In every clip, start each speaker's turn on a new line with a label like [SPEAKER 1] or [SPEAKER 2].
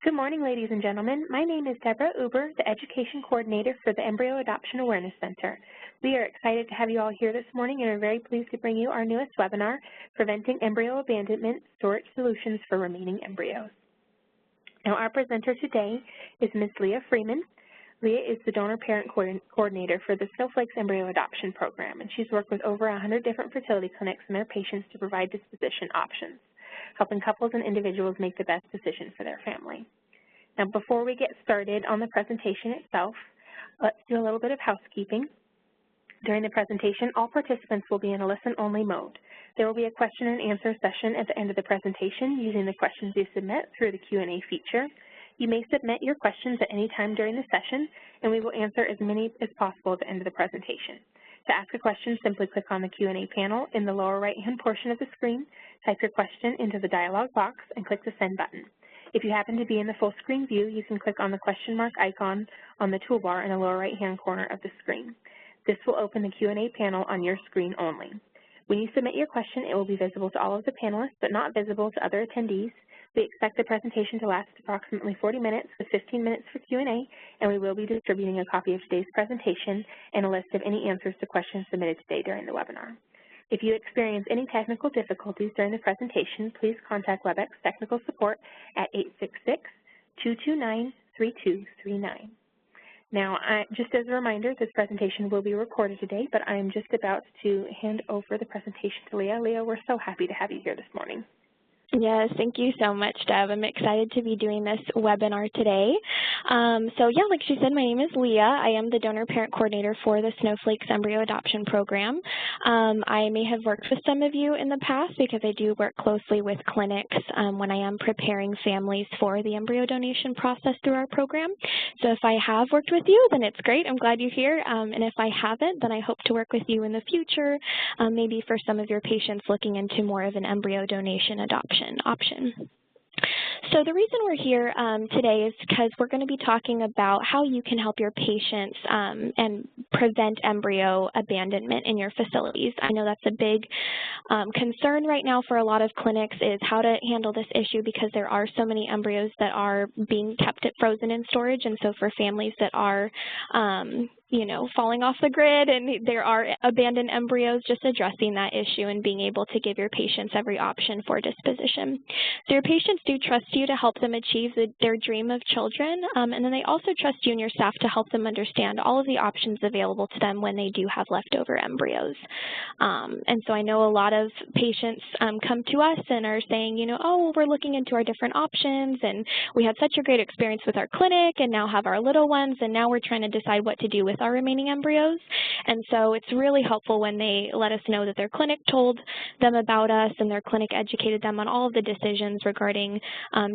[SPEAKER 1] Good morning, ladies and gentlemen. My name is Deborah Uber, the Education Coordinator for the Embryo Adoption Awareness Center. We are excited to have you all here this morning and are very pleased to bring you our newest webinar, Preventing Embryo Abandonment, Storage Solutions for Remaining Embryos. Now, our presenter today is Ms. Leah Freeman. Leah is the Donor-Parent Coordinator for the Snowflakes Embryo Adoption Program, and she's worked with over 100 different fertility clinics and their patients to provide disposition options, helping couples and individuals make the best decision for their family. Now, before we get started on the presentation itself, let's do a little bit of housekeeping. During the presentation, all participants will be in a listen-only mode. There will be a question and answer session at the end of the presentation using the questions you submit through the Q&A feature. You may submit your questions at any time during the session, and we will answer as many as possible at the end of the presentation. To ask a question, simply click on the Q&A panel in the lower right-hand portion of the screen, type your question into the dialog box, and click the Send button. If you happen to be in the full screen view, you can click on the question mark icon on the toolbar in the lower right-hand corner of the screen. This will open the Q&A panel on your screen only. When you submit your question, it will be visible to all of the panelists, but not visible to other attendees. We expect the presentation to last approximately 40 minutes with 15 minutes for Q&A, and we will be distributing a copy of today's presentation and a list of any answers to questions submitted today during the webinar. If you experience any technical difficulties during the presentation, please contact WebEx Technical Support at 866-229-3239. Now, just as a reminder, this presentation will be recorded today, but I am just about to hand over the presentation to Leah. Leah, we're so happy to have you here this morning.
[SPEAKER 2] Yes, thank you so much, Deb. I'm excited to be doing this webinar today. Like she said, my name is Leah. I am the Donor-Parent Coordinator for the Snowflakes Embryo Adoption Program. I may have worked with some of you in the past because I do work closely with clinics when I am preparing families for the embryo donation process through our program. So if I have worked with you, then it's great. I'm glad you're here. And if I haven't, then I hope to work with you in the future, maybe for some of your patients looking into more of an embryo donation adoption option. So the reason we're here today is because we're going to be talking about how you can help your patients and prevent embryo abandonment in your facilities. I know that's a big concern right now for a lot of clinics, is how to handle this issue, because there are so many embryos that are being kept at frozen in storage. And so for families that are falling off the grid and there are abandoned embryos, just addressing that issue and being able to give your patients every option for disposition. So your patients do trust you to help them achieve their dream of children, and then they also trust you and your staff to help them understand all of the options available to them when they do have leftover embryos. And so I know a lot of patients come to us and are saying, oh, we're looking into our different options, and we had such a great experience with our clinic and now have our little ones, and now we're trying to decide what to do with our remaining embryos. And so it's really helpful when they let us know that their clinic told them about us and their clinic educated them on all of the decisions regarding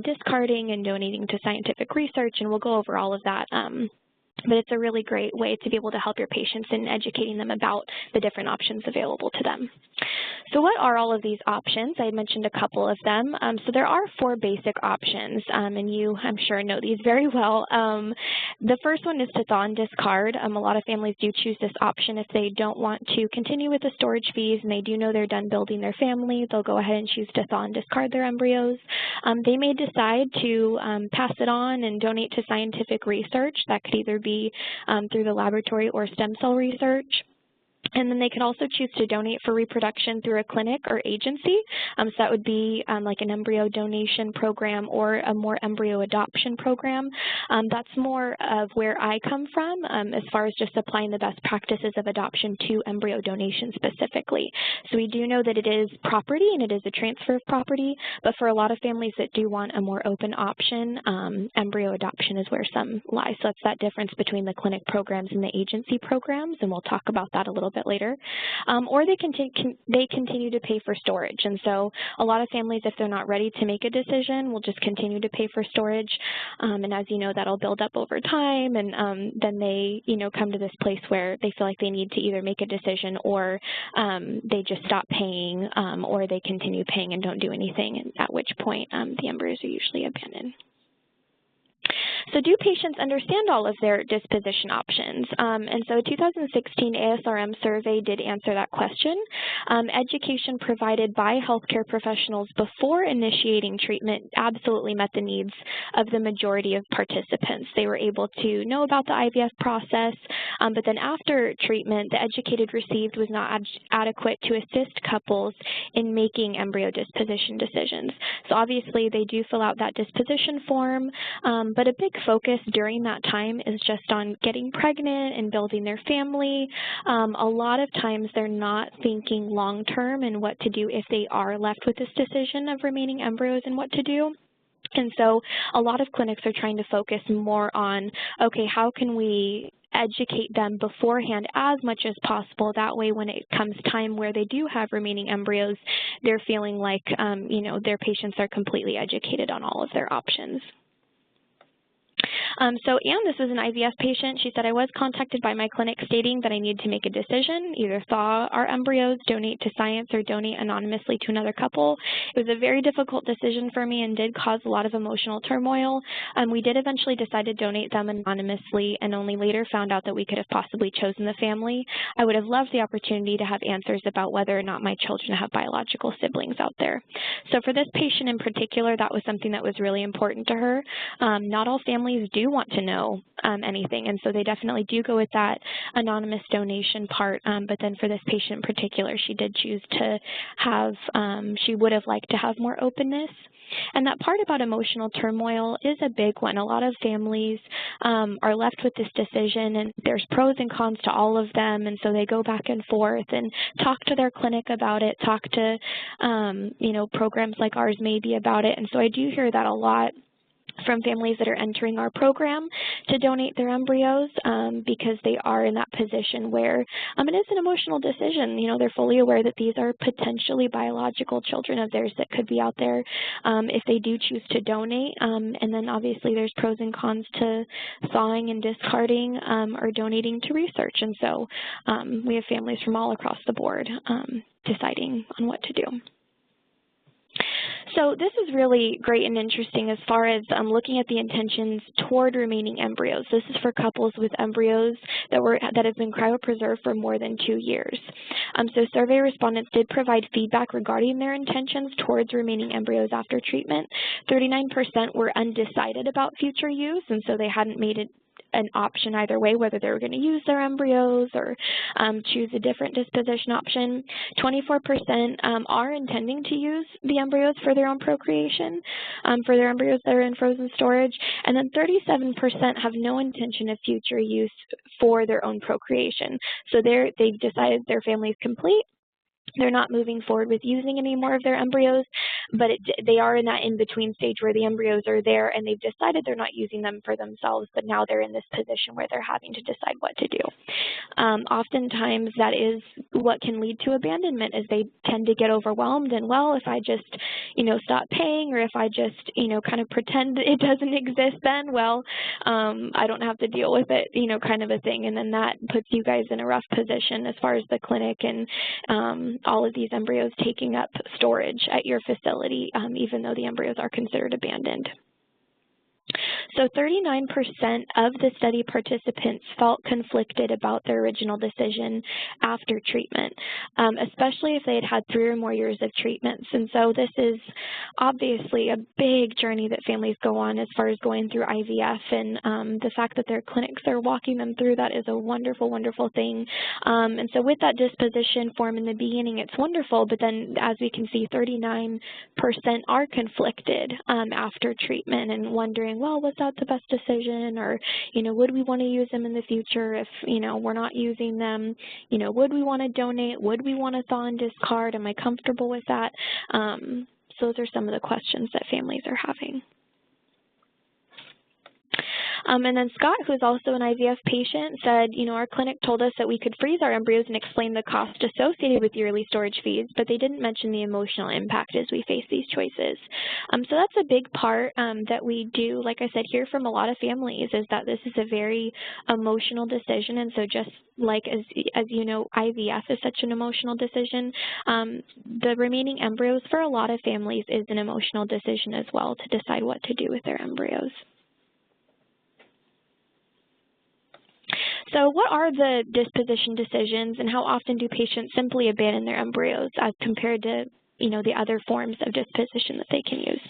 [SPEAKER 2] discarding and donating to scientific research, and we'll go over all of that. But it's a really great way to be able to help your patients in educating them about the different options available to them. So what are all of these options? I mentioned a couple of them. So there are 4 basic options, and you, I'm sure, know these very well. The first one is to thaw and discard. A lot of families do choose this option if they don't want to continue with the storage fees and they do know they're done building their family. They'll go ahead and choose to thaw and discard their embryos. They may decide to pass it on and donate to scientific research. That could either be through the laboratory or stem cell research. And then they can also choose to donate for reproduction through a clinic or agency. So that would be like an embryo donation program or a more embryo adoption program. That's more of where I come from as far as just applying the best practices of adoption to embryo donation specifically. So we do know that it is property and it is a transfer of property, but for a lot of families that do want a more open option, embryo adoption is where some lie. So that's that difference between the clinic programs and the agency programs, and we'll talk about that a little bit later. Or they continue to pay for storage. And so a lot of families, if they're not ready to make a decision, will just continue to pay for storage. And as you know, that'll build up over time, and then they come to this place where they feel like they need to either make a decision or they just stop paying, or they continue paying and don't do anything, and at which point the embryos are usually abandoned. So do patients understand all of their disposition options? And so a 2016 ASRM survey did answer that question. Education provided by healthcare professionals before initiating treatment absolutely met the needs of the majority of participants. They were able to know about the IVF process, but then after treatment, the educated received was not adequate to assist couples in making embryo disposition decisions. So obviously they do fill out that disposition form, but a big focus during that time is just on getting pregnant and building their family. A lot of times they're not thinking long-term and what to do if they are left with this decision of remaining embryos and what to do. And so a lot of clinics are trying to focus more on, okay, how can we educate them beforehand as much as possible. That way, when it comes time where they do have remaining embryos, they're feeling like, their patients are completely educated on all of their options. So Anne, this is an IVF patient. She said, I was contacted by my clinic stating that I need to make a decision, either thaw our embryos, donate to science, or donate anonymously to another couple. It was a very difficult decision for me and did cause a lot of emotional turmoil. We did eventually decide to donate them anonymously and only later found out that we could have possibly chosen the family. I would have loved the opportunity to have answers about whether or not my children have biological siblings out there. So for this patient in particular, that was something that was really important to her. Not all families do want to know anything, and so they definitely do go with that anonymous donation part, but then for this patient in particular, she did choose to have, she would have liked to have more openness. And that part about emotional turmoil is a big one. A lot of families are left with this decision, and there's pros and cons to all of them, and so they go back and forth and talk to their clinic about it, talk to, programs like ours maybe about it, and so I do hear that a lot from families that are entering our program to donate their embryos because they are in that position where it is an emotional decision. They're fully aware that these are potentially biological children of theirs that could be out there if they do choose to donate. And then obviously there's pros and cons to thawing and discarding or donating to research. And so we have families from all across the board deciding on what to do. So this is really great and interesting as far as looking at the intentions toward remaining embryos. This is for couples with embryos that have been cryopreserved for more than 2 years. So survey respondents did provide feedback regarding their intentions towards remaining embryos after treatment. 39% were undecided about future use, and so they hadn't made it an option either way, whether they were going to use their embryos or choose a different disposition option. 24% are intending to use the embryos for their own procreation, for their embryos that are in frozen storage, and then 37% have no intention of future use for their own procreation. So they've decided their family is complete. They're not moving forward with using any more of their embryos, but they are in that in-between stage where the embryos are there and they've decided they're not using them for themselves, but now they're in this position where they're having to decide what to do. Oftentimes that is what can lead to abandonment, is they tend to get overwhelmed and, well, if I just, stop paying, or if I just, kind of pretend it doesn't exist, then, well, I don't have to deal with it, kind of a thing. And then that puts you guys in a rough position as far as the clinic and all of these embryos taking up storage at your facility, even though the embryos are considered abandoned. So 39% of the study participants felt conflicted about their original decision after treatment, especially if they had had 3 or more years of treatments. And so this is obviously a big journey that families go on as far as going through IVF, and the fact that their clinics are walking them through that is a wonderful, wonderful thing. And so with that disposition form in the beginning, it's wonderful, but then as we can see, 39% are conflicted after treatment and wondering, well, was that the best decision, or, would we want to use them in the future if, we're not using them, would we want to donate, would we want to thaw and discard, am I comfortable with that? So those are some of the questions that families are having. And then Scott, who is also an IVF patient, said, our clinic told us that we could freeze our embryos and explain the cost associated with yearly storage fees, but they didn't mention the emotional impact as we face these choices. So that's a big part that we do, like I said, hear from a lot of families, is that this is a very emotional decision. And so just like as you know, IVF is such an emotional decision, the remaining embryos for a lot of families is an emotional decision as well, to decide what to do with their embryos. So what are the disposition decisions, and how often do patients simply abandon their embryos as compared to the other forms of disposition that they can use?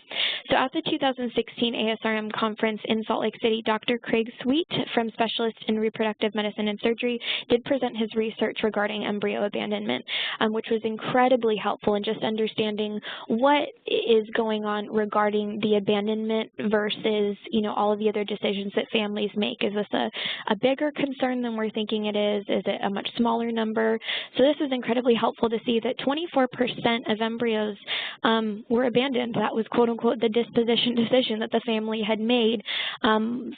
[SPEAKER 2] So at the 2016 ASRM conference in Salt Lake City, Dr. Craig Sweet from Specialist in Reproductive Medicine and Surgery did present his research regarding embryo abandonment, which was incredibly helpful in just understanding what is going on regarding the abandonment versus, all of the other decisions that families make. Is this a bigger concern than we're thinking it is? Is it a much smaller number? So this is incredibly helpful to see that 24% of embryos were abandoned. That was, quote unquote, the disposition decision that the family had made,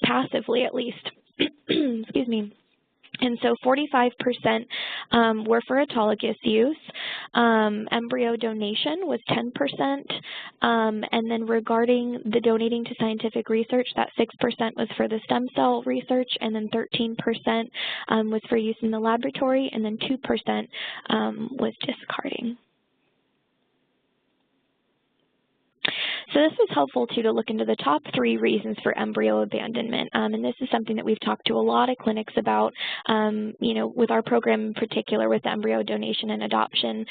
[SPEAKER 2] passively at least. Excuse me. And so 45% were for autologous use. Embryo donation was 10%. And then regarding the donating to scientific research, that 6% was for the stem cell research, and then 13% was for use in the laboratory, and then 2% was discarding. So this was helpful, too, to look into the top 3 reasons for embryo abandonment. And this is something that we've talked to a lot of clinics about, with our program in particular with embryo donation and adoption.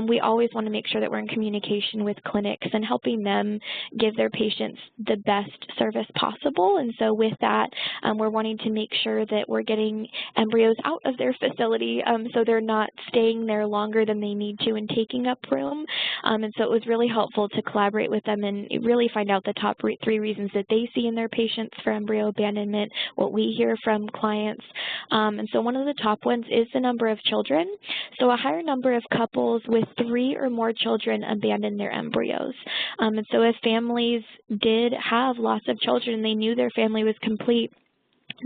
[SPEAKER 2] We always want to make sure that we're in communication with clinics and helping them give their patients the best service possible. And so with that, we're wanting to make sure that we're getting embryos out of their facility so they're not staying there longer than they need to and taking up room. And so it was really helpful to collaborate with them and really find out the top 3 reasons that they see in their patients for embryo abandonment, what we hear from clients. And so one of the top ones is the number of children. So a higher number of couples with 3 or more children abandon their embryos. And so if families did have lots of children and they knew their family was complete,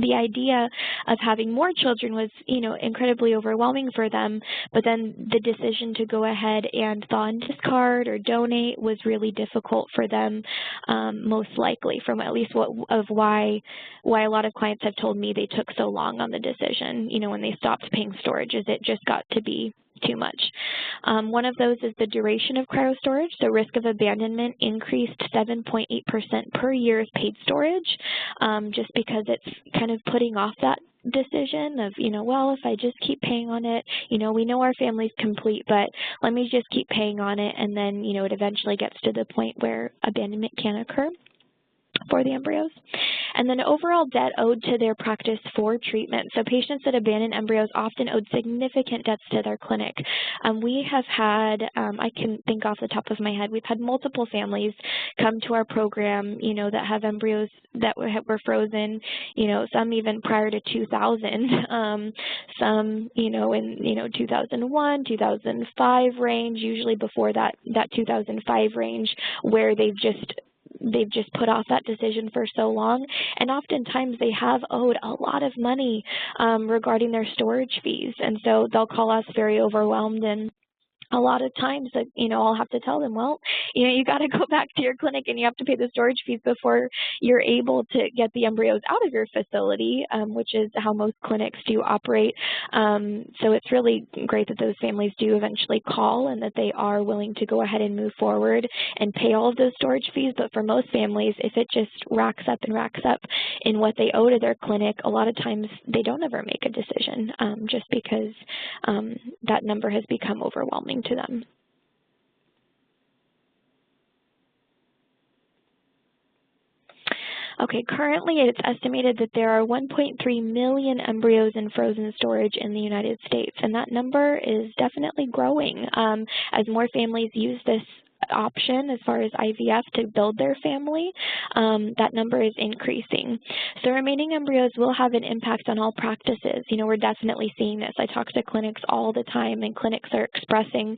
[SPEAKER 2] the idea of having more children was, incredibly overwhelming for them, but then the decision to go ahead and thaw and discard or donate was really difficult for them, most likely, from at least why a lot of clients have told me they took so long on the decision, when they stopped paying storage, is it just got to be too much. One of those is the duration of cryo storage. So risk of abandonment increased 7.8% per year of paid storage, just because it's kind of putting off that decision of, well, if I just keep paying on it, we know our family's complete, but let me just keep paying on it, and then, it eventually gets to the point where abandonment can occur for the embryos. And then overall debt owed to their practice for treatment. So patients that abandon embryos often owed significant debts to their clinic. We have had, I can think off the top of my head, we've had multiple families come to our program, that have embryos that were frozen, some even prior to 2000, some, in 2001, 2005 range, usually before that 2005 range, where they've just put off that decision for so long, and oftentimes they have owed a lot of money regarding their storage fees, and so they'll call us very overwhelmed, and a lot of times, I'll have to tell them, well, you got to go back to your clinic and you have to pay the storage fees before you're able to get the embryos out of your facility, which is how most clinics do operate. So it's really great that those families do eventually call and that they are willing to go ahead and move forward and pay all of those storage fees. But for most families, if it just racks up in what they owe to their clinic, a lot of times they don't ever make a decision, just because that number has become overwhelming to them. Okay, currently it's estimated that there are 1.3 million embryos in frozen storage in the United States, and that number is definitely growing as more families use this option as far as IVF to build their family. That number is increasing. So remaining embryos will have an impact on all practices. We're definitely seeing this. I talk to clinics all the time, and clinics are expressing,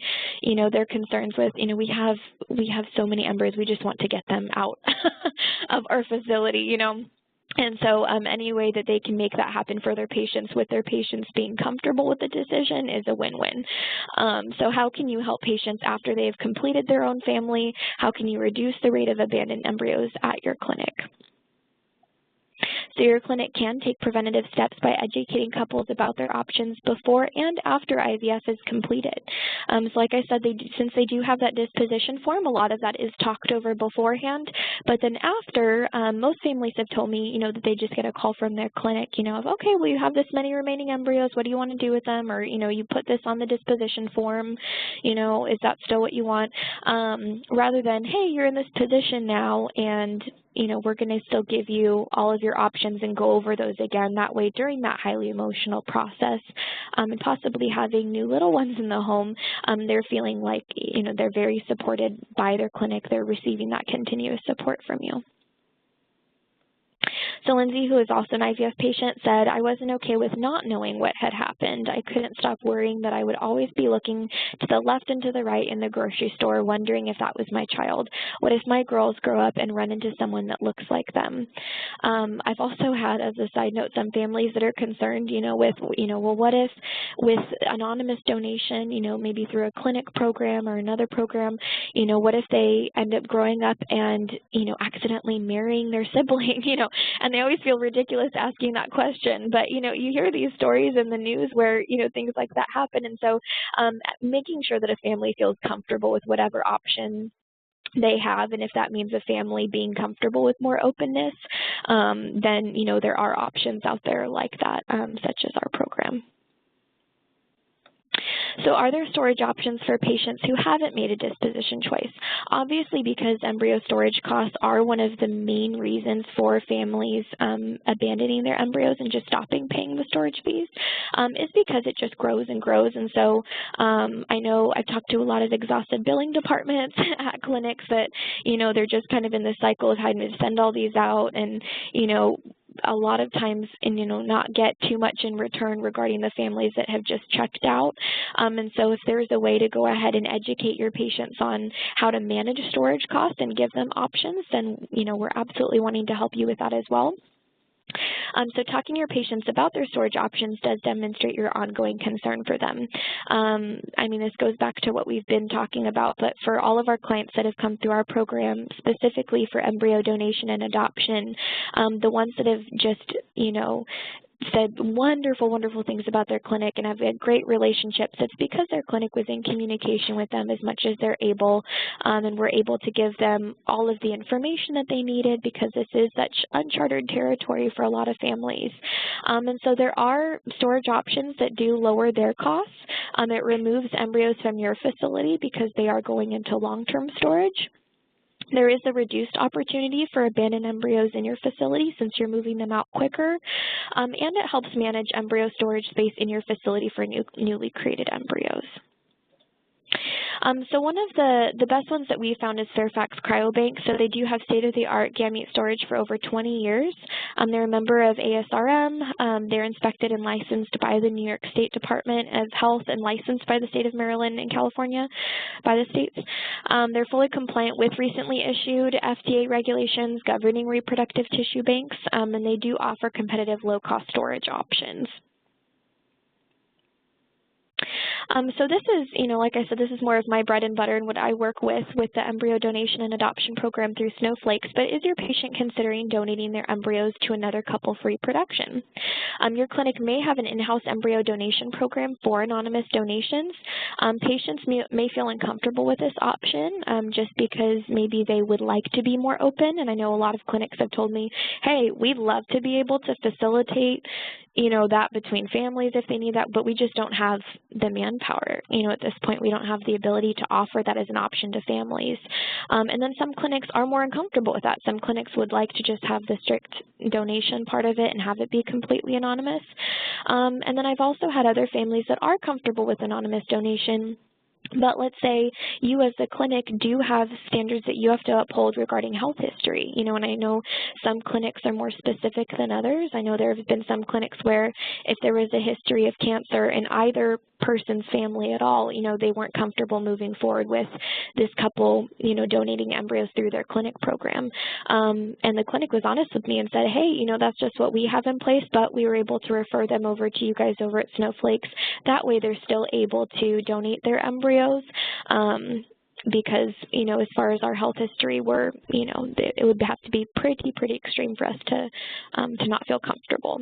[SPEAKER 2] their concerns with, we have so many embryos, we just want to get them out of our facility, And so any way that they can make that happen for their patients, with their patients being comfortable with the decision, is a win-win. So how can you help patients after they have completed their own family? How can you reduce the rate of abandoned embryos at your clinic? So your clinic can take preventative steps by educating couples about their options before and after IVF is completed. So like I said, since they do have that disposition form, a lot of that is talked over beforehand. But then after, most families have told me, that they just get a call from their clinic, of, okay, well, you have this many remaining embryos. What do you want to do with them? Or, you put this on the disposition form. Is that still what you want? Rather than, hey, you're in this position now, and we're going to still give you all of your options and go over those again. That way, during that highly emotional process, and possibly having new little ones in the home, they're feeling like, they're very supported by their clinic. They're receiving that continuous support from you. So Lindsay, who is also an IVF patient, said, I wasn't okay with not knowing what had happened. I couldn't stop worrying that I would always be looking to the left and to the right in the grocery store, wondering if that was my child. What if my girls grow up and run into someone that looks like them? I've also had, as a side note, some families that are concerned, with, well, what if with anonymous donation, maybe through a clinic program or another program, what if they end up growing up and, accidentally marrying their sibling, and they always feel ridiculous asking that question. But, you hear these stories in the news where, things like that happen. And so making sure that a family feels comfortable with whatever option they have, and if that means a family being comfortable with more openness, then, there are options out there like that, such as our program. So are there storage options for patients who haven't made a disposition choice? Obviously, because embryo storage costs are one of the main reasons for families abandoning their embryos and just stopping paying the storage fees, is because it just grows and grows. And so I know I've talked to a lot of exhausted billing departments at clinics that, they're just kind of in this cycle of having to send all these out and, a lot of times, and not get too much in return regarding the families that have just checked out. And so if there's a way to go ahead and educate your patients on how to manage storage costs and give them options, then we're absolutely wanting to help you with that as well. So talking to your patients about their storage options does demonstrate your ongoing concern for them. This goes back to what we've been talking about, but for all of our clients that have come through our program, specifically for embryo donation and adoption, the ones that have just, said wonderful, wonderful things about their clinic and have had great relationships, it's because their clinic was in communication with them as much as they're able, and we're able to give them all of the information that they needed, because this is such uncharted territory for a lot of families. And so there are storage options that do lower their costs. It removes embryos from your facility because they are going into long-term storage. There is a reduced opportunity for abandoned embryos in your facility since you're moving them out quicker, and it helps manage embryo storage space in your facility for newly created embryos. So one of the best ones that we found is Fairfax Cryo Bank. So they do have state-of-the-art gamete storage for over 20 years. They're a member of ASRM. They're inspected and licensed by the New York State Department of Health and licensed by the state of Maryland and California, by the states. They're fully compliant with recently issued FDA regulations governing reproductive tissue banks, and they do offer competitive low-cost storage options. So this is, like I said, this is more of my bread and butter and what I work with the embryo donation and adoption program through Snowflakes. But is your patient considering donating their embryos to another couple for reproduction? Your clinic may have an in-house embryo donation program for anonymous donations. Patients may feel uncomfortable with this option just because maybe they would like to be more open. And I know a lot of clinics have told me, hey, we'd love to be able to facilitate that between families if they need that, but we just don't have the manpower. At this point, we don't have the ability to offer that as an option to families. And then some clinics are more uncomfortable with that. Some clinics would like to just have the strict donation part of it and have it be completely anonymous. And then I've also had other families that are comfortable with anonymous donation. But let's say you as the clinic do have standards that you have to uphold regarding health history, and I know some clinics are more specific than others. I know there have been some clinics where if there was a history of cancer in either person's family at all, they weren't comfortable moving forward with this couple, donating embryos through their clinic program. And the clinic was honest with me and said, hey, that's just what we have in place, but we were able to refer them over to you guys over at Snowflakes. That way they're still able to donate their embryos. because, you know, as far as our health history, we're, you know, it would have to be pretty extreme for us to not feel comfortable,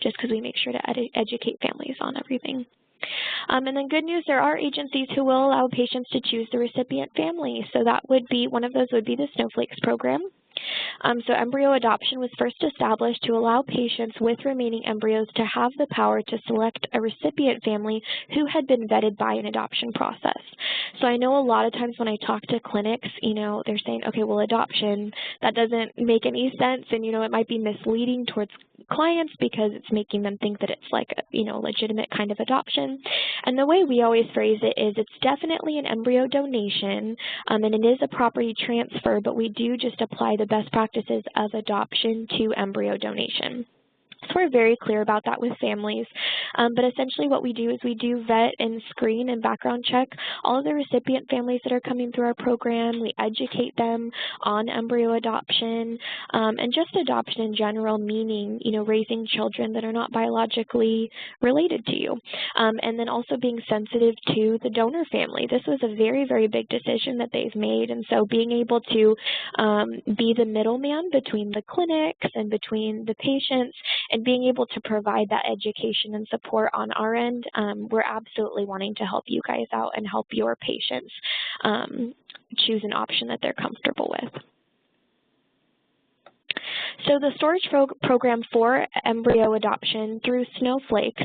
[SPEAKER 2] just because we make sure to educate families on everything. And then good news, there are agencies who will allow patients to choose the recipient family. So that would be, one of those would be the Snowflakes program. So embryo adoption was first established to allow patients with remaining embryos to have the power to select a recipient family who had been vetted by an adoption process. So I know a lot of times when I talk to clinics, you know, they're saying, okay, well, adoption, that doesn't make any sense, and, you know, it might be misleading towards clients because it's making them think that it's like a, you know, legitimate kind of adoption. And the way we always phrase it is it's definitely an embryo donation, and it is a property transfer, but we do just apply the best practices of adoption to embryo donation. So we're very clear about that with families. But essentially what we do is we do vet and screen and background check all of the recipient families that are coming through our program. We educate them on embryo adoption and just adoption in general, meaning, you know, raising children that are not biologically related to you. And then also being sensitive to the donor family. This was a very big decision that they've made, and so being able to be the middleman between the clinics and between the patients and being able to provide that education and support on our end, we're absolutely wanting to help you guys out and help your patients choose an option that they're comfortable with. So the storage program for embryo adoption through Snowflakes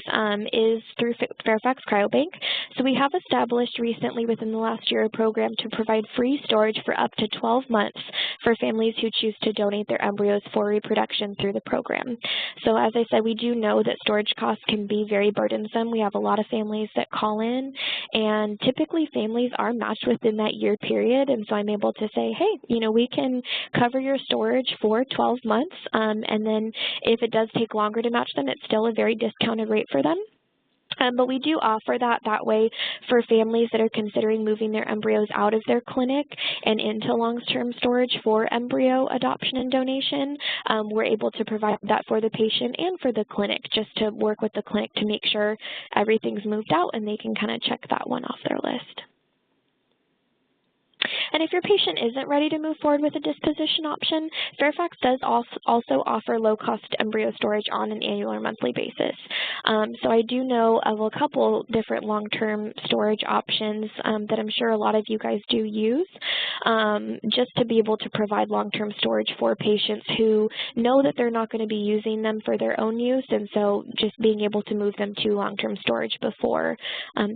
[SPEAKER 2] is through Fairfax Cryobank. So we have established recently within the last year a program to provide free storage for up to 12 months for families who choose to donate their embryos for reproduction through the program. So as I said, we do know that storage costs can be very burdensome. We have a lot of families that call in, and typically families are matched within that year period, and so I'm able to say, hey, you know, we can cover your storage for 12 months. And then if it does take longer to match them, it's still a very discounted rate for them. But we do offer that way for families that are considering moving their embryos out of their clinic and into long-term storage for embryo adoption and donation. We're able to provide that for the patient and for the clinic, just to work with the clinic to make sure everything's moved out and they can kind of check that one off their list. And if your patient isn't ready to move forward with a disposition option, Fairfax does also offer low-cost embryo storage on an annual or monthly basis. So I do know of a couple different long-term storage options that I'm sure a lot of you guys do use, just to be able to provide long-term storage for patients who know that they're not going to be using them for their own use, and so just being able to move them to long-term storage before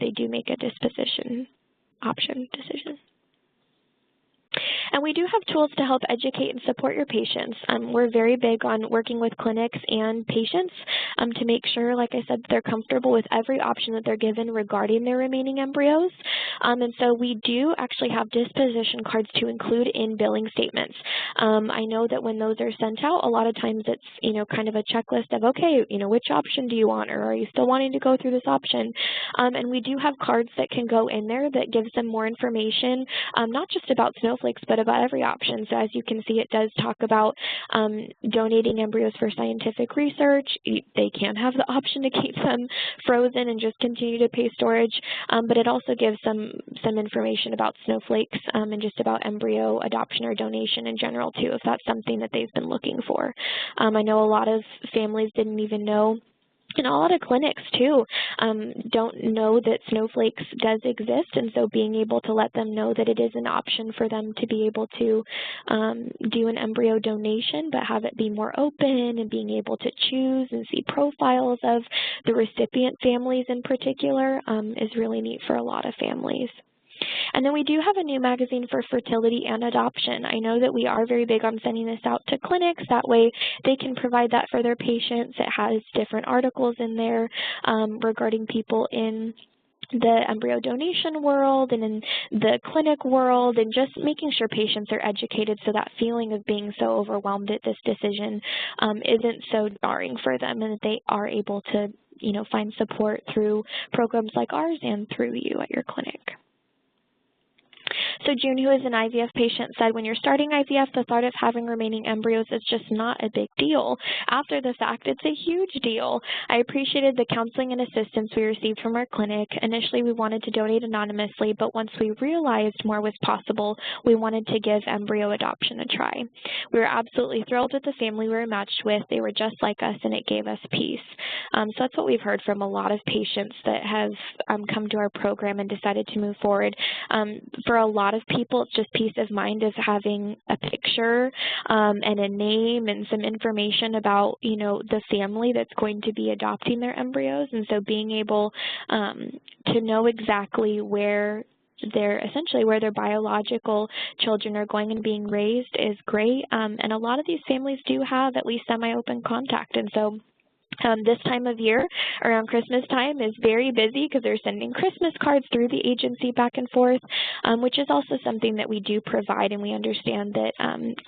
[SPEAKER 2] they do make a disposition option decision. And we do have tools to help educate and support your patients. We're very big on working with clinics and patients to make sure, like I said, they're comfortable with every option that they're given regarding their remaining embryos. And so we do actually have disposition cards to include in billing statements. I know that when those are sent out, a lot of times it's, you know, kind of a checklist of, okay, you know, which option do you want, or are you still wanting to go through this option? And we do have cards that can go in there that gives them more information, not just about Snowflakes, but about every option. So as you can see, it does talk about donating embryos for scientific research. They can have the option to keep them frozen and just continue to pay storage, but it also gives some information about Snowflakes and just about embryo adoption or donation in general too, if that's something that they've been looking for. I know a lot of families didn't even know, and a lot of clinics, too, don't know that Snowflakes does exist, and so being able to let them know that it is an option for them to be able to do an embryo donation, but have it be more open and being able to choose and see profiles of the recipient families in particular is really neat for a lot of families. And then we do have a new magazine for fertility and adoption. I know that we are very big on sending this out to clinics. That way they can provide that for their patients. It has different articles in there regarding people in the embryo donation world and in the clinic world, and just making sure patients are educated so that feeling of being so overwhelmed at this decision isn't so jarring for them, and that they are able to, you know, find support through programs like ours and through you at your clinic. So June, who is an IVF patient, said, when you're starting IVF, the thought of having remaining embryos is just not a big deal. After the fact, it's a huge deal. I appreciated the counseling and assistance we received from our clinic. Initially, we wanted to donate anonymously, but once we realized more was possible, we wanted to give embryo adoption a try. We were absolutely thrilled with the family we were matched with. They were just like us, and it gave us peace. So that's what we've heard from a lot of patients that have come to our program and decided to move forward. For a lot of people, it's just peace of mind of having a picture and a name and some information about, you know, the family that's going to be adopting their embryos. And so being able to know exactly where where their biological children are going and being raised is great. And a lot of these families do have at least semi-open contact. And so this time of year, around Christmas time, is very busy because they're sending Christmas cards through the agency back and forth, which is also something that we do provide, and we understand that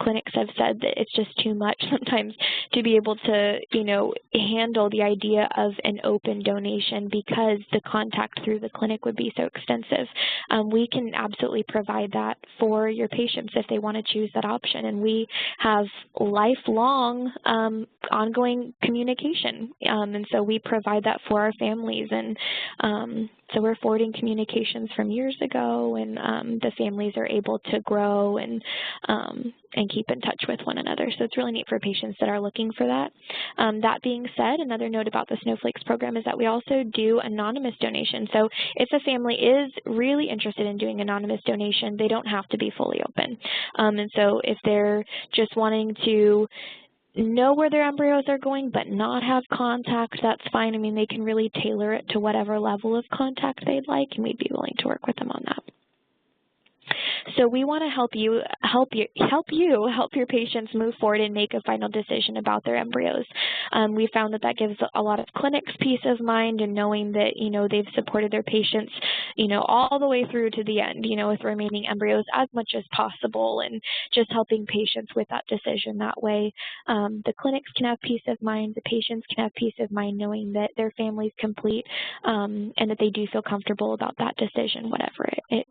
[SPEAKER 2] clinics have said that it's just too much sometimes to be able to, you know, handle the idea of an open donation because the contact through the clinic would be so extensive. We can absolutely provide that for your patients if they want to choose that option, and we have lifelong ongoing communication. And so we provide that for our families, and so we're forwarding communications from years ago, and the families are able to grow and keep in touch with one another. So it's really neat for patients that are looking for that. That being said, another note about the Snowflakes program is that we also do anonymous donation. So if a family is really interested in doing anonymous donation, they don't have to be fully open. And so if they're just wanting to know where their embryos are going but not have contact, that's fine. I mean, they can really tailor it to whatever level of contact they'd like, and we'd be willing to work with them on that. So we want to help your patients move forward and make a final decision about their embryos. We found that gives a lot of clinics peace of mind, and knowing that, you know, they've supported their patients, you know, all the way through to the end, you know, with remaining embryos as much as possible, and just helping patients with that decision. That way, the clinics can have peace of mind, the patients can have peace of mind knowing that their family's complete, and that they do feel comfortable about that decision, whatever it may